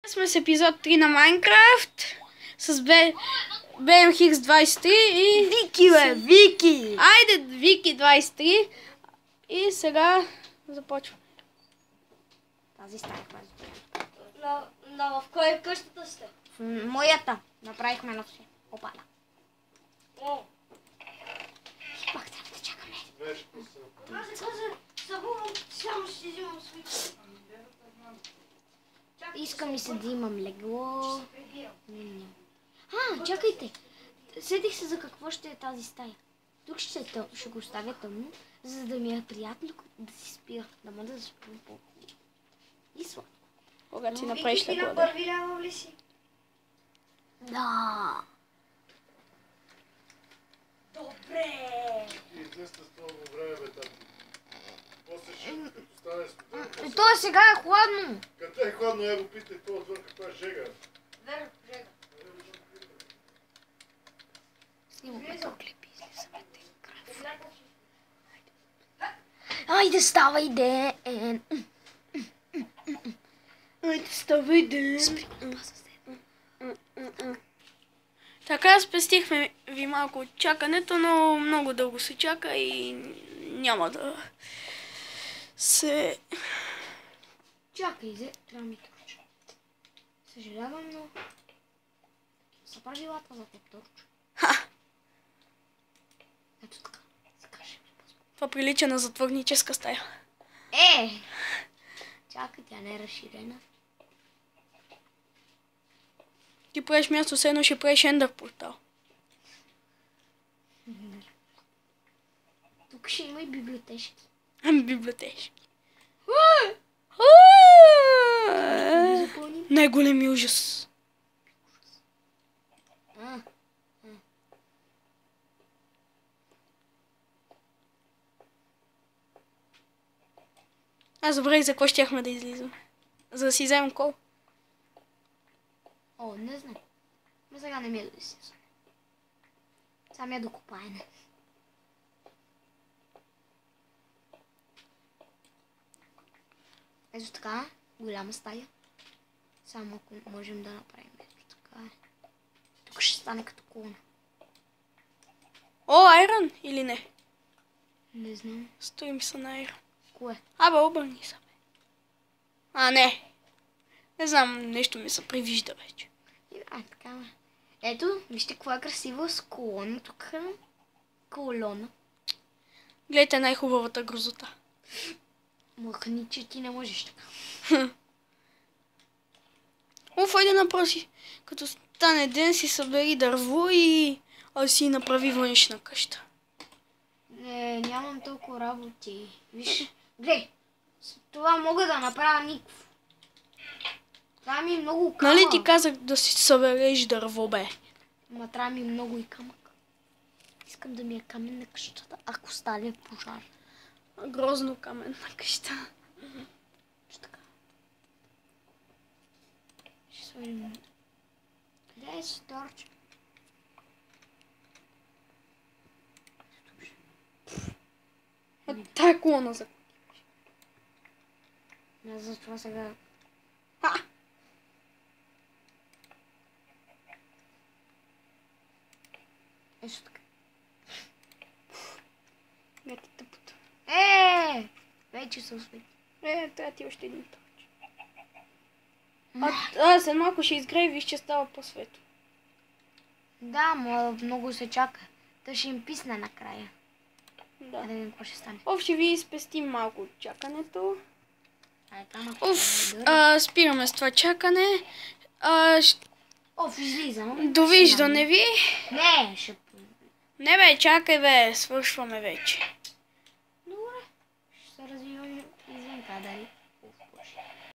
Сме с епизод 3 на Майнкрафт с BMX23 и... Вики, бе! Вики! Айде, Вики 23. И сега започваме. Тази стая пази. В кой къщата сте? В моята. Направихме на все. Опада. Пак трябва да чакаме. Събувам, само ще взимам свичка. Иска ми се да имам легло. Чакайте. Седих се за какво ще е тази стая. Тук ще го оставя тъмно, за да ми е приятно да си спя. Да мога да спя по-хубаво. И сладко. Когато си направиш Вики, ти на легло. първи лявал ли си? Да. Добре! И излезте с това време, бе, тати. После ще като стане студено. То сега е хладно. Къде е хладно, я го питай това отвън каква е жега. Верно, жега. Снимаме то клипи, излизаме Тейнкрафт. Айде, ставай, Ден! Айде, ставай, Ден! Така, спестихме ви малко от чакането, но много дълго се чака и няма да се... Чакай, трябва ми турча. Съжалявам, но... Са правилата за теб, турча. Ха! Ето така, се каже. Това прилича на затворническа стая. Чакай, тя не е разширена. Ти правиш място, все едно ще правиш ендър портал. Тук ще има и библиотешки. Библиотечки. Не запълним. Най-големи ужас. Аз забравих за какво щяхме да излизаме. За да си вземем кол. Не знам. Но сега не ми е да си. Сега ми е докопаене. Ето така, голяма стая. Само ако можем да направим ето така. Тук ще стане като колона. О, айрон или не? Не знам. Стоим се на айрон. Кое? Абе, обърни се, бе. Не. Не знам, нещо ми се привижда вече. Така. Ето, вижте какво е красиво с колона тук. Колона. Гледайте най-хубавата грозота. Махни, че ти не можеш така. Айде напроси. Като стане ден, си събери дърво и си направи външна къща. Не, нямам толкова работи. Виж, гледай. С това мога да направя никакво. Това ми е много камък. Нали ти казах да си събереш дърво, бе? Ма трябва ми много и камък. Искам да ми е камен на къщата, ако стане пожар. Грозно каменна къща. Ще така. Ще сложим... Къде е сторч? Тая колона за... Не, за това сега... Ето така. Не ти тъпото. Вече се усвети. Трябва ти още един повече. След малко ще изгрее, виж, че става по-светло. Да, много се чака. Та ще им писне накрая. Да. Да видим какво ще стане. Ще ви спестим малко от чакането. Спираме с това чакане. Излизам. Довиждане ви. Не, ще... Не бе, чакай бе, свършваме вече.